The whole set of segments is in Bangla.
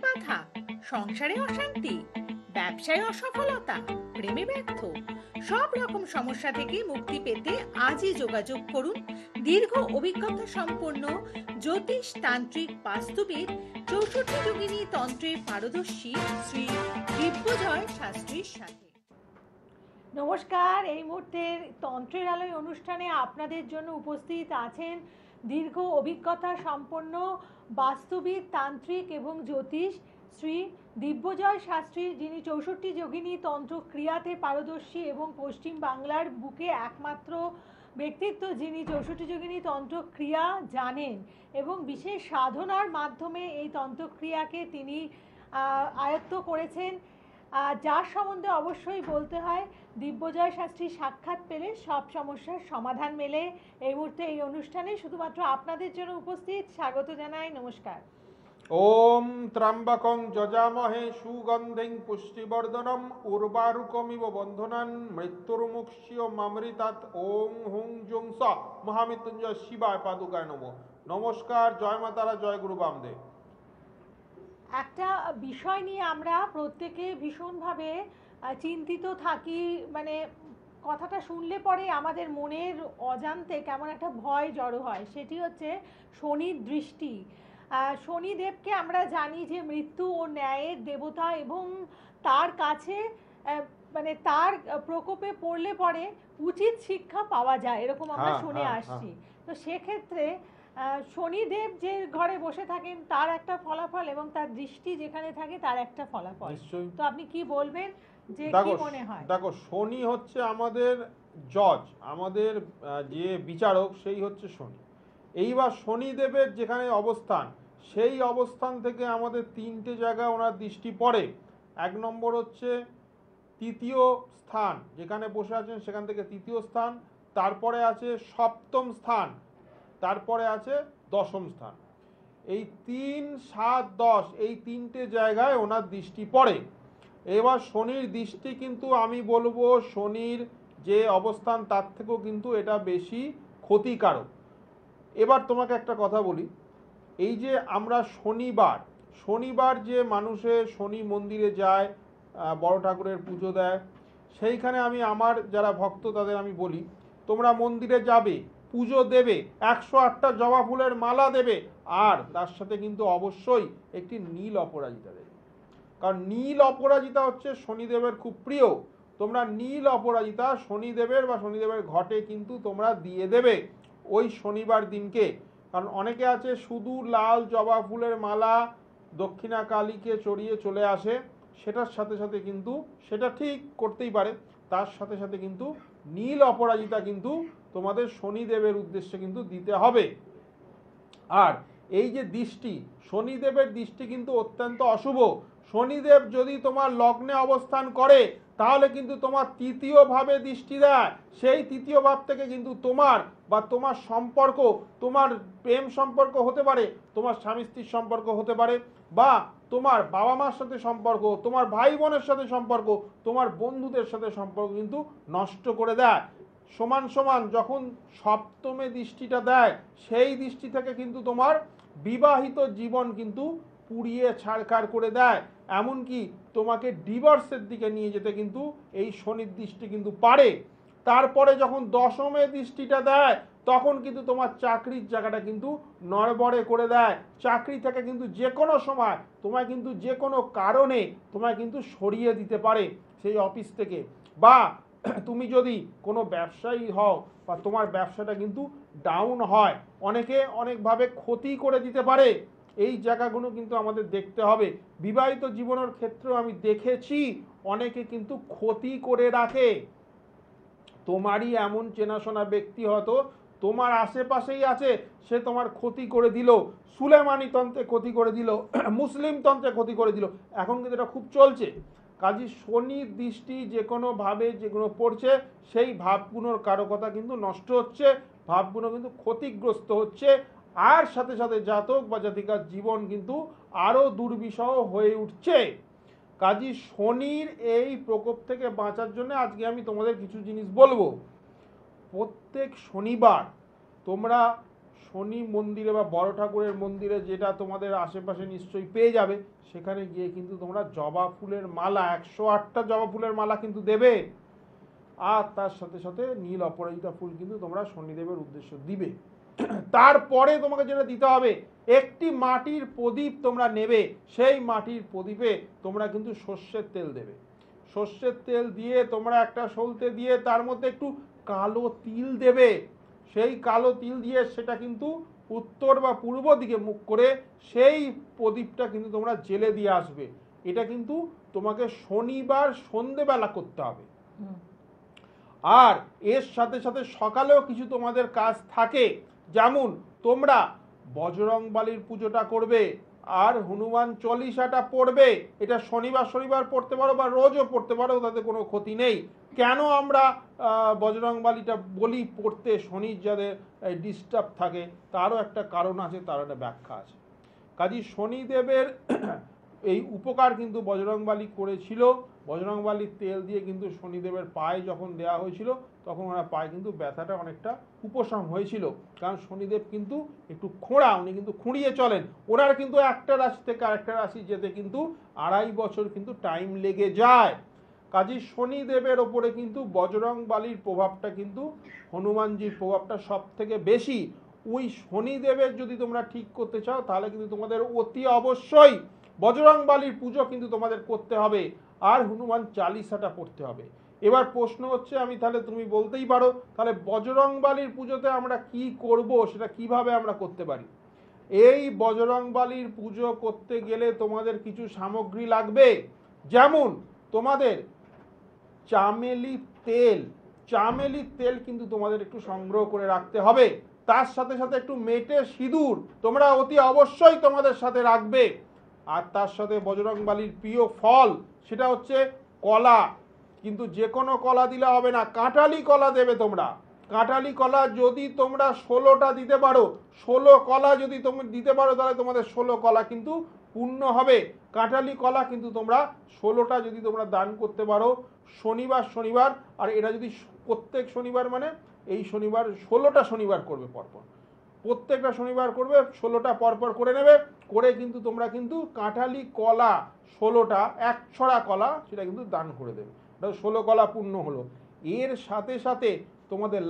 বাধা, সংসারে অশান্তি, ব্যবসায় অসফলতা, প্রেমে ব্যর্থ, সব রকম সমস্যা থেকে মুক্তি পেতে আজই যোগাযোগ করুন দীর্ঘ অভিজ্ঞতা সম্পন্ন জ্যোতিষ তান্ত্রিক বাস্তুবিদ 64 যোগিনী তন্ত্রে পারদর্শী শ্রী দিব্যজয় শাস্ত্রীর সাথে। নমস্কার, এই মুহূর্তের তন্ত্রের আলোয় অনুষ্ঠানে আপনাদের জন্য উপস্থিত আছেন দীর্ঘ অভিজ্ঞতা সম্পন্ন বাস্তুবিদ তান্ত্রিক এবং জ্যোতিষ শ্রী দিব্যজয় শাস্ত্রী, যিনি 64 যোগিনী তন্ত্র ক্রিয়াতে পারদর্শী এবং পশ্চিম বাংলার বুকে একমাত্র ব্যক্তিত্ব যিনি 64 যোগিনী তন্ত্র ক্রিয়া জানেন এবং বিশেষ সাধনার মাধ্যমে এই তন্ত্রক্রিয়াকে তিনি আয়ত্ত করেছেন, যার সম্বন্ধে অবশ্যই বলতে হয় দিব্যজয় শাস্ত্রীর সাক্ষাৎ পেলে সব সমস্যার সমাধান মেলে। এই মুহূর্তে এই অনুষ্ঠানে শুধুমাত্র আপনাদের জন্য উপস্থিত, স্বাগত জানাই, নমস্কার। ওম ত্র্যম্বকং যজামহে সুগন্ধিং পুষ্টিবর্ধনম উর্বারুকমিব বন্ধনান মৃত্যুর্মুক্ষীয়মামৃতাৎ। ওম হুং জুং স মহামৃত্যুঞ্জয় শিবায় পাদুকায় নমঃ। নমস্কার, জয় মা তারা, জয় গুরু বামদেব। একটা বিষয় নিয়ে আমরা প্রত্যেকে ভীষণভাবে চিন্তিত থাকি, মানে কথাটা শুনলে পরে আমাদের মনের অজান্তে কেমন একটা ভয় জড়ো হয়, সেটি হচ্ছে শনির দৃষ্টি। শনিদেবকে আমরা জানি যে মৃত্যু ও ন্যায়ের দেবতা এবং তার কাছে মানে তার প্রকোপে পড়লে পরে উচিত শিক্ষা পাওয়া যায়, এরকম আমরা শুনে আসছি। তো সেক্ষেত্রে শনিদেব যে ঘরে বসে থাকেন তার একটা ফলাফল এবং তার দৃষ্টি যেখানে থাকে তার একটা ফলাফল। তো আপনি কি বলবেন যে কি মনে হয়? দেখো, শনি হচ্ছে আমাদের জজ, আমাদের যে বিচারক, সেই হচ্ছে শনি। এইবার শনিদেবের যেখানে অবস্থান, সেই অবস্থান থেকে আমাদের তিনটে জায়গায় ওনার দৃষ্টি পড়ে। এক নম্বর হচ্ছে তৃতীয় স্থান, যেখানে বসে আছেন সেখান থেকে তৃতীয় স্থান, তারপরে আছে সপ্তম স্থান, তারপরে আছে দশম স্থান। এই 3, 7, 10 এই তিনটে জায়গায় ওনার দৃষ্টি পড়ে। এবার শনির দৃষ্টি কিন্তু আমি বলবো শনির যে অবস্থান তার থেকেও কিন্তু এটা বেশি ক্ষতিকারক। এবার তোমাকে একটা কথা বলি, এই যে আমরা শনিবার যে মানুষে শনি মন্দিরে যায়, বড় ঠাকুরের পুজো দেয়, সেইখানে আমি আমার যারা ভক্ত তাদের আমি বলি, তোমরা মন্দিরে যাবে, পুজো দেবে, 108টা জবা ফুলের মালা দেবে, আর তার সাথে কিন্তু অবশ্যই একটি নীল অপরাজিতা দেবে। কারণ নীল অপরাজিতা হচ্ছে শনিদেবের খুব প্রিয়। তোমরা নীল অপরাজিতা শনিদেবের বা শনিদেবের ঘটে কিন্তু তোমরা দিয়ে দেবে ওই শনিবার দিনকে। কারণ অনেকে আছে শুধু লাল জবা ফুলের মালা দক্ষিণা কালীকে চড়িয়ে চলে আসে, সেটার সাথে সাথে কিন্তু সেটা ঠিক করতেই পারে, তার সাথে সাথে কিন্তু নীল অপরাজিতা কিন্তু তোমাদের শনিদেবের উদ্দেশ্যে কিন্তু দিতে হবে। আর এই যে দৃষ্টি, শনিদেবের দৃষ্টি কিন্তু অত্যন্ত অশুভ। শনিদেব যদি তোমার লগ্নে অবস্থান করে তাহলে কিন্তু তোমার তৃতীয় ভাবে দৃষ্টি দেয়। সেই তৃতীয় ভাব থেকে কিন্তু তোমার বা তোমার সম্পর্ক, তোমার প্রেম সম্পর্ক হতে পারে, তোমার স্বামী স্ত্রীর সম্পর্ক হতে পারে, বা তোমার বাবা মার সাথে সম্পর্ক, তোমার ভাই বোনের সাথে সম্পর্ক, তোমার বন্ধুদের সাথে সম্পর্ক কিন্তু নষ্ট করে দেয়। সমান সমান যখন সপ্তমে দৃষ্টিটা দেয়, সেই দৃষ্টি থেকে কিন্তু তোমার বিবাহিত জীবন কিন্তু পুড়িয়ে ছাড়খাড় করে দেয়, এমনকি তোমাকে ডিভোর্সের দিকে নিয়ে যেতে কিন্তু এই শনির দৃষ্টি কিন্তু পারে। তারপরে যখন দশমে দৃষ্টিটা দেয় তখন কিন্তু তোমার চাকরির জায়গাটা কিন্তু নড়বড়ে করে দেয়। চাকরি থেকে কিন্তু যে কোনো সময় তোমায় কিন্তু যে কোনো কারণে তোমায় কিন্তু সরিয়ে দিতে পারে সেই অফিস থেকে। বা তুমি যদি কোনো ব্যবসায়ী হও বা তোমার ব্যবসাটা কিন্তু ডাউন হয়, অনেকে অনেকভাবে ক্ষতি করে দিতে পারে। এই জায়গাগুলো কিন্তু আমাদের দেখতে হবে। বিবাহিত জীবনের ক্ষেত্রেও আমি দেখেছি অনেকে কিন্তু ক্ষতি করে রাখে। তোমারই এমন চেনাশোনা ব্যক্তি হয়তো তোমার আশেপাশেই আছে, সে তোমার ক্ষতি করে দিল, সুলেমানি তন্ত্রে ক্ষতি করে দিল, মুসলিম তন্ত্রে ক্ষতি করে দিল, এখন কিন্তু এটা খুব চলছে। কাজী শনির দৃষ্টি যে কোনোভাবে যেগুলো পড়ছে সেই ভাবগুলোর কারকতা কিন্তু নষ্ট হচ্ছে, ভাবগুলো কিন্তু ক্ষতিগ্রস্ত হচ্ছে, আর সাথে সাথে জাতক বা জাতিকার জীবন কিন্তু আরও দুর্বিষহ হয়ে উঠছে। কাজী শনির এই প্রকোপ থেকে বাঁচার জন্য আজকে আমি তোমাদের কিছু জিনিস বলবো। প্রত্যেক শনিবার তোমরা শনি মন্দিরে বা বড় ঠাকুরের মন্দিরে, যেটা তোমাদের আশেপাশে নিশ্চয়ই পেয়ে যাবে, সেখানে গিয়ে কিন্তু তোমরা জবা ফুলের মালা 108টা জবা ফুলের মালা কিন্তু দেবে। আর তার সাথে সাথে নীল অপরাজিতা ফুল কিন্তু তোমরা শনিদেবের উদ্দেশ্য দিবে। তারপরে তোমাকে যেটা দিতে হবে, একটি মাটির প্রদীপ তোমরা নেবে, সেই মাটির প্রদীপে তোমরা কিন্তু সর্ষের তেল দেবে। সর্ষের তেল দিয়ে তোমরা একটা সলতে দিয়ে তার মধ্যে একটু কালো তিল দেবে। সেই কালো তিল দিয়ে সেটা কিন্তু উত্তর বা পূর্ব দিকে মুখ করে সেই প্রদীপটা কিন্তু তোমরা জেলে দিয়ে আসবে। এটা কিন্তু তোমাকে শনিবার সন্ধেবেলা করতে হবে। আর এর সাথে সাথে সকালেও কিছু তোমাদের কাজ থাকে, যেমন তোমরা বজরংবলীর পুজোটা করবে আর হনুমান চল্লিশাটা পড়বে। এটা শনিবার শনিবার পড়তে পারো বা রোজও পড়তে পারো, তাতে কোনো ক্ষতি নেই। কেন আমরা বজরংবলীটা বলি পড়তে, শনির যাদের ডিস্টার্ব থাকে, তারও একটা কারণ আছে, তার একটা ব্যাখ্যা আছে। কাজী শনিদেবের এই উপকার কিন্তু বজরংবলী করেছিল। বজরংবলীর তেল দিয়ে কিন্তু শনিদেবের পায়ে যখন দেওয়া হয়েছিল, তখন ওনার পায়ে কিন্তু ব্যথাটা অনেকটা উপশম হয়েছিল। কারণ শনিদেব কিন্তু একটু খোঁড়া, উনি কিন্তু খুঁড়িয়ে চলেন। ওনার কিন্তু একটা রাশি থেকে আরেকটা রাশি যেতে কিন্তু 2.5 বছর কিন্তু টাইম লেগে যায়। কাজী শনিদেবের ওপরে কিন্তু বজরংবলীর প্রভাবটা কিন্তু হনুমানজির প্রভাবটা সব থেকে বেশি। ওই শনিদেবের যদি তোমরা ঠিক করতে চাও, তাহলে কিন্তু তোমাদের অতি অবশ্যই বজরংবলীর পুজো কিন্তু তোমাদের করতে হবে, আর হনুমান চালিসাটা পড়তে হবে। এবার প্রশ্ন হচ্ছে, আমি তাহলে তুমি বলতেই পারো, তাহলে বজরংবলীর পুজোতে আমরা কি করব, সেটা কিভাবে আমরা করতে পারি? এই বজরংবলীর পুজো করতে গেলে তোমাদের কিছু সামগ্রী লাগবে। যেমন তোমাদের চামেলির তেল কিন্তু তোমাদের একটু সংগ্রহ করে রাখতে হবে। তার সাথে সাথে একটু মেটে সিঁদুর তোমরা অতি অবশ্যই তোমাদের সাথে রাখবে। আর তার সাথে বজরংবলীর প্রিয় ফল, সেটা হচ্ছে কলা। কিন্তু যে কোনো কলা দিলে হবে না, কাঁঠালি কলা দেবে তোমরা। কাঁঠালি কলা যদি তোমরা 16টা দিতে পারো, 16 কলা যদি তোমরা দিতে পারো, তাহলে তোমাদের 16 কলা কিন্তু পূর্ণ হবে। কাঁঠালি কলা কিন্তু তোমরা 16টা যদি তোমরা দান করতে পারো শনিবার শনিবার, আর এটা যদি প্রত্যেক শনিবার, মানে এই শনিবার 16টা শনিবার করবে পরপর, প্রত্যেকটা শনিবার করবে, 16টা পরপর করে নেবে, করে কিন্তু তোমরা কিন্তু কাঁঠালি কলা 16টা, 1 ছড়া কলা, সেটা কিন্তু দান করে দেবে। 16 কলা পূর্ণ হলো। এর সাথে সাথে তোমাদের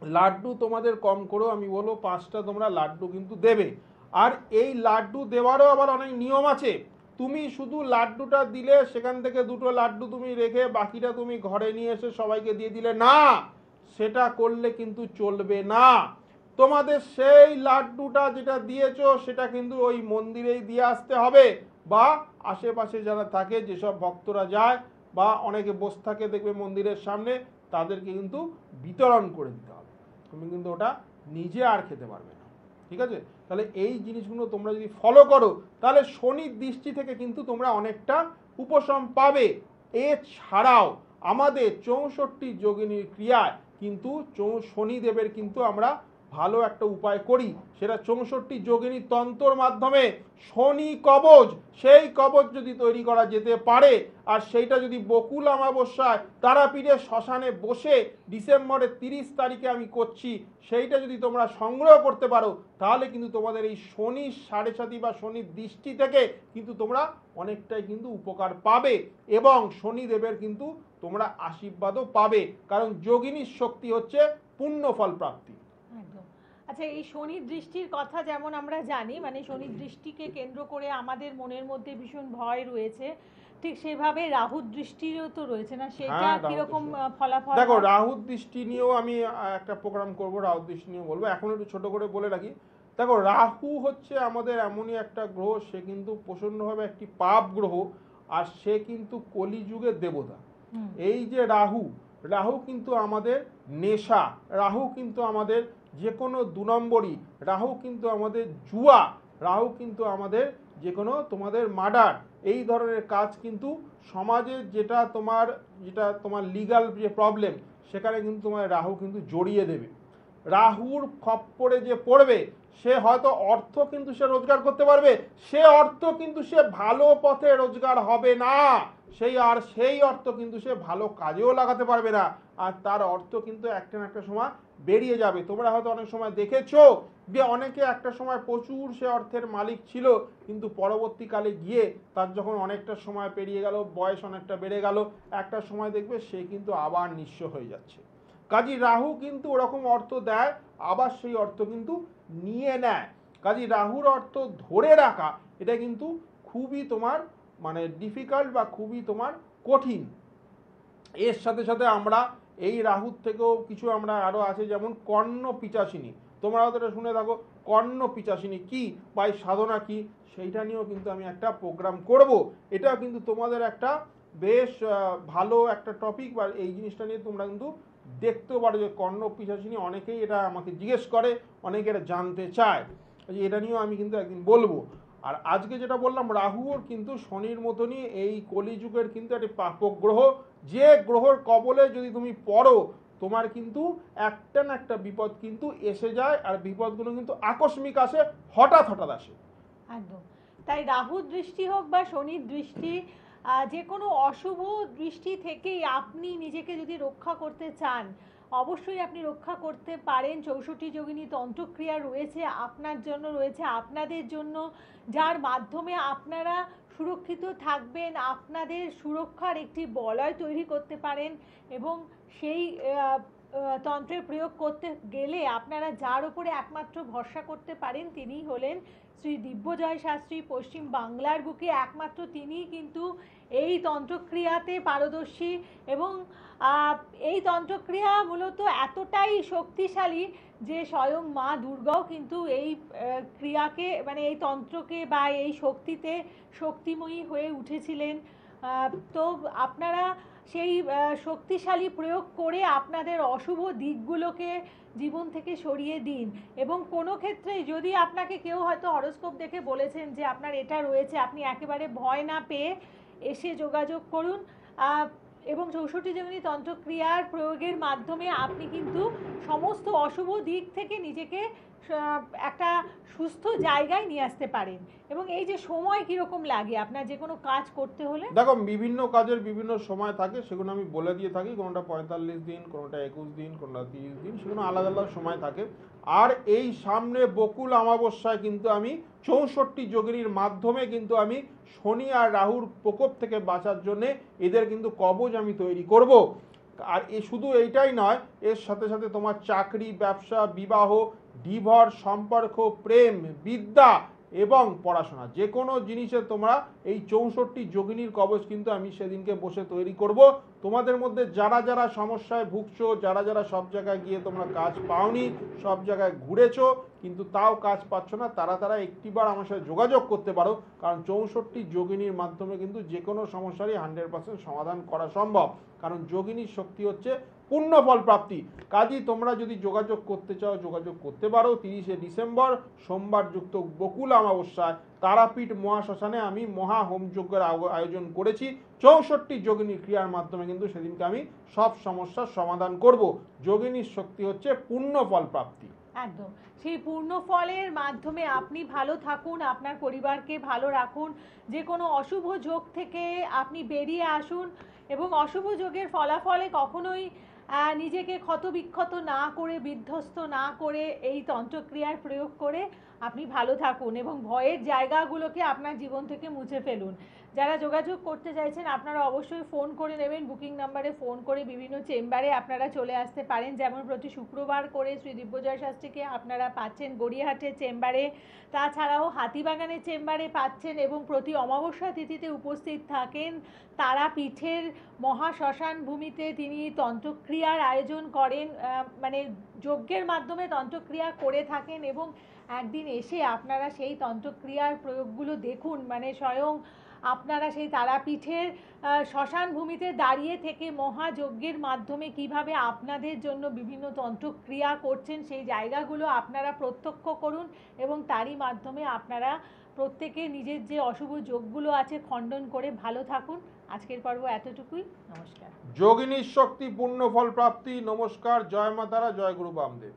লাড্ডু তোমাদের কম করেও আমি বলবো 5টা তোমরা লাড্ডু কিন্তু দেবে। আর এই লাড্ডু দেওয়ারও আবার অনেক নিয়ম আছে। তুমি শুধু লাড্ডুটা দিলে সেখান থেকে 2টো লাড্ডু তুমি রেখে বাকিটা তুমি ঘরে নিয়ে এসে সবাইকে দিয়ে দিলে না, সেটা করলে কিন্তু চলবে না। তোমাদের সেই লাড্ডুটা যেটা দিয়েছো সেটা কিন্তু ওই মন্দিরেই দিয়ে আসতে হবে, বা আশেপাশে যারা থাকে, যেসব ভক্তরা যায় বা অনেকে বসে থাকে দেখবে মন্দিরের সামনে, তাদেরকে কিন্তু বিতরণ করে দিতে হবে। তুমি কিন্তু ওটা নিজে আর খেতে পারবে না। ঠিক আছে? তাহলে এই জিনিসগুলো তোমরা যদি ফলো করো, তাহলে শনির দৃষ্টি থেকে কিন্তু তোমরা অনেকটা উপশম পাবে। এছাড়াও আমাদের 64 যোগিনীর ক্রিয়ায় কিন্তু শনিদেবের কিন্তু আমরা ভালো একটা উপায় করি, সেটা 64 যোগিনী তন্ত্রর মাধ্যমে শনি কবচ, সেই কবচ যদি তৈরি করা যেতে পারে, আর সেইটা যদি বকুল অমাবস্যায় তারাপীঠে শ্মশানে বসে ডিসেম্বরের 30 তারিখে আমি করছি, সেইটা যদি তোমরা সংগ্রহ করতে পারো, তাহলে কিন্তু তোমাদের এই শনির 7.5 বা শনির দৃষ্টি থেকে কিন্তু তোমরা অনেকটাই কিন্তু উপকার পাবে, এবং শনিদেবের কিন্তু তোমরা আশীর্বাদও পাবে। কারণ যোগিনীর শক্তি হচ্ছে পুণ্য ফল প্রাপ্তি। আচ্ছা, এই শনির দৃষ্টির কথা যেমন আমরা জানি, মানে শনির দৃষ্টিকে কেন্দ্র করে আমাদের মনের মধ্যে ভীষণ ভয় রয়েছে, ঠিক সেভাবে রাহুর দৃষ্টিও তো রয়েছে না, সেটা কিরকম ফলাফল? দেখো, রাহুর দৃষ্টি নিয়েও আমি একটা প্রোগ্রাম করব, রাহুর দৃষ্টি নিয়েও বলবো। এখন একটু ছোট করে বলে রাখি। দেখো, রাহু হচ্ছে আমাদের এমনই একটা গ্রহ, সে কিন্তু প্রচণ্ডভাবে একটি পাপ গ্রহ, আর সে কিন্তু কলিযুগের দেবতা। এই যে রাহু কিন্তু আমাদের নেশা, রাহু কিন্তু আমাদের যে কোনো 2 নম্বরই, রাহু কিন্তু আমাদের জুয়া, রাহু কিন্তু আমাদের যে কোনো তোমাদের মার্ডার, এই ধরনের কাজ কিন্তু সমাজে যেটা তোমার লিগ্যাল যে প্রবলেম, সেখানে কিন্তু তোমার রাহু কিন্তু জড়িয়ে দেবে। রাহুর খপ্পরে যে পড়বে, সে হয়তো অর্থ কিন্তু সে রোজগার করতে পারবে, সে অর্থ কিন্তু সে ভালো পথে রোজগার হবে না, সেই অর্থ কিন্তু সে ভালো কাজেও লাগাতে পারবে না, আর তার অর্থ কিন্তু একটা না একটা সময় বেরিয়ে যাবে। তোমরা হয়তো অনেক সময় দেখেছো যে অনেকে একটা সময় প্রচুর সে অর্থের মালিক ছিল, কিন্তু পরবর্তীকালে গিয়ে তার যখন অনেকটা সময় পেরিয়ে গেল, বয়স অনেকটা বেড়ে গেল, একটা সময় দেখবে সে কিন্তু আবার নিঃস্ব হয়ে যাচ্ছে। কাজী রাহু কিন্তু ওরকম অর্থ দেয়, আবার সেই অর্থ কিন্তু নিয়ে নেয়। কাজী রাহুর অর্থ ধরে রাখা এটা কিন্তু খুবই তোমার মানে ডিফিকাল্ট বা খুবই তোমার কঠিন। এর সাথে সাথে আমরা এই রাহুর থেকেও কিছু আমরা আরও আছে, যেমন কর্ণ পিচাসিনী। তোমরা হয়তো এটা শুনে থাকো, কর্ণ পিচাসিনী কি বা এই সাধনা কি, সেইটা নিয়েও কিন্তু আমি একটা প্রোগ্রাম করব। এটাও কিন্তু তোমাদের একটা বেশ ভালো একটা টপিক, বা এই জিনিসটা নিয়ে তোমরা কিন্তু দেখতেও পারো যে কর্ণ পিচাসিনী অনেকেই এটা আমাকে জিজ্ঞেস করে, অনেকে এটা জানতে চায়, যে এটা নিয়েও আমি কিন্তু একদিন বলবো। আর আজকে যেটা বললাম, রাহুর কিন্তু শনির মতনই এই কলিযুগের কিন্তু একটি পাপক গ্রহ। যে গ্রহর কবলে যদি তুমি পড়ো, তোমার কিন্তু একটা না একটা বিপদ কিন্তু এসে যায়, আর বিপদগুলো কিন্তু আকস্মিক আসে, হঠাৎ হঠাৎ আসে। একদম তাই। রাহুর দৃষ্টি হোক বা শনির দৃষ্টি, যে কোনো অশুভ দৃষ্টি থেকেই আপনি নিজেকে যদি রক্ষা করতে চান, অবশ্যই আপনি রক্ষা করতে পারেন। 64 যোগিনী তন্ত্রক্রিয়া রয়েছে আপনার জন্য, রয়েছে আপনাদের জন্য, যার মাধ্যমে আপনারা সুরক্ষিত থাকবেন, আপনাদের সুরক্ষার একটি বলয় তৈরি করতে পারেন। এবং সেই তন্ত্রের প্রয়োগ করতে গেলে আপনারা যার উপরে একমাত্র ভরসা করতে পারেন তিনিই হলেন শ্রী দিব্যজয় শাস্ত্রী। পশ্চিম বাংলার বুকে একমাত্র তিনিই কিন্তু এই তন্ত্রক্রিয়াতে পারদর্শী। এবং এই তন্ত্রক্রিয়া মূলত এতটাই শক্তিশালী যে স্বয়ং মা দুর্গাও কিন্তু এই ক্রিয়াকে, মানে এই তন্ত্রকে বা এই শক্তিতে শক্তিময়ী হয়ে উঠেছিলেন। তো আপনারা সেই শক্তিশালী প্রয়োগ করে আপনাদের অশুভ দিকগুলোকে জীবন থেকে সরিয়ে দিন। এবং কোনো ক্ষেত্রে যদি আপনাকে কেউ হয়তো হরোস্কোপ দেখে বলেছেন যে আপনার এটা রয়েছে, আপনি একেবারে ভয় না পেয়ে এসে যোগাযোগ করুন। এবং 64 যোগিনী তন্ত্রক্রিয়ার প্রয়োগের মাধ্যমে আপনি কিন্তু সমস্ত অশুভ দিক থেকে নিজেকে একটা সুস্থ জায়গায় নিয়ে আসতে পারেন। এবং এই যে সময় কীরকম লাগে আপনার যে কোনো কাজ করতে হলে? দেখো, বিভিন্ন কাজের বিভিন্ন সময় থাকে, সেগুলো আমি বলে দিয়ে থাকি। কোনোটা 45 দিন, কোনোটা 21 দিন, কোনোটা 30 দিন, সেগুলো আলাদা আলাদা সময় থাকে। আর এই সামনে বকুল অমাবস্যায় কিন্তু আমি 64 যোগিনীর মাধ্যমে কিন্তু আমি শনি আর রাহুর প্রকোপ থেকে বাঁচার জন্যে এদের কিন্তু কবচ আমি তৈরি করব। আর এ শুধু এইটাই নয়, এর সাথে সাথে তোমার চাকরি, ব্যবসা, বিবাহ, ডিভোর্স, সম্পর্ক, প্রেম, বিদ্যা এবং পড়াশোনা, যে কোনো জিনিসে তোমরা এই 64 যোগিনীর কবচ কিন্তু আমি সেদিনকে বসে তৈরি করব। তোমাদের মধ্যে যারা যারা সমস্যায় ভুগছো, যারা যারা সব জায়গায় গিয়ে তোমরা কাজ পাওনি, সব জায়গায় ঘুরেছো কিন্তু তাও কাজ পাচ্ছ না, তারা একটিবার আমার সাথে যোগাযোগ করতে পারো। কারণ 64 যোগিনীর মাধ্যমে কিন্তু যে কোনো সমস্যারই 100% সমাধান করা সম্ভব। কারণ যোগিনীর শক্তি হচ্ছে পূর্ণ ফল প্রাপ্তি। কাজী তোমরা যদি যোগাযোগ করতে চাও, যোগাযোগ করতে পারো। 30শে ডিসেম্বর সোমবার যুক্ত বকুল অমাবস্যায় তারাপীঠ মহাশ্মশানে আমি মহা হোমযজ্ঞের আয়োজন করেছি। 64 যোগিনী ক্রিয়ার মাধ্যমে কিন্তু সেদিনকে আমি সব সমস্যার সমাধান করব। যোগিনীর শক্তি হচ্ছে পূর্ণ ফল প্রাপ্তি। একদম সেই পূর্ণ ফলের মাধ্যমে আপনি ভালো থাকুন, আপনার পরিবারকে ভালো রাখুন, যে কোনো অশুভ যোগ থেকে আপনি বেরিয়ে আসুন। এবং অশুভ যোগের ফলাফলে কখনোই নিজেকে ক্ষতবিক্ষত না করে, বিধ্বস্ত না করে এই তন্ত্রক্রিয়ার প্রয়োগ করে আপনি ভালো থাকুন এবং ভয়ের জায়গাগুলোকে আপনার জীবন থেকে মুছে ফেলুন। যারা যোগাযোগ করতে চাইছেন আপনারা অবশ্যই ফোন করে নেবেন, বুকিং নাম্বারে ফোন করে বিভিন্ন চেম্বারে আপনারা চলে আসতে পারেন। যেমন প্রতি শুক্রবার করে শ্রী দিব্যজয় শাস্ত্রীকে আপনারা পাচ্ছেন গড়িয়াহাটের চেম্বারে, তাছাড়াও হাতিবাগানের চেম্বারে পাচ্ছেন। এবং প্রতি অমাবস্যা তিথিতে উপস্থিত থাকেন তারাপীঠের মহাশ্মশান ভূমিতে। তিনি তন্ত্রক্রিয়ার আয়োজন করেন, মানে যজ্ঞের মাধ্যমে তন্ত্রক্রিয়া করে থাকেন। এবং একদিন এসে আপনারা সেই তন্ত্রক্রিয়ার প্রয়োগগুলো দেখুন, মানে স্বয়ং আপনারা সেই তারাপীঠের শ্মশান ভূমিতে দাঁড়িয়ে থেকে মহাযজ্ঞের মাধ্যমে কিভাবে আপনাদের জন্য বিভিন্ন তন্ত্রক্রিয়া করছেন সেই জায়গাগুলো আপনারা প্রত্যক্ষ করুন। এবং তারই মাধ্যমে আপনারা প্রত্যেকে নিজের যে অশুভ যোগগুলো আছে খণ্ডন করে ভালো থাকুন। আজকের পর্ব এতটুকুই। নমস্কার। যোগিনীর শক্তি পূর্ণ ফল প্রাপ্তি। নমস্কার। জয় মা তারা, জয় গুরু বামদেব।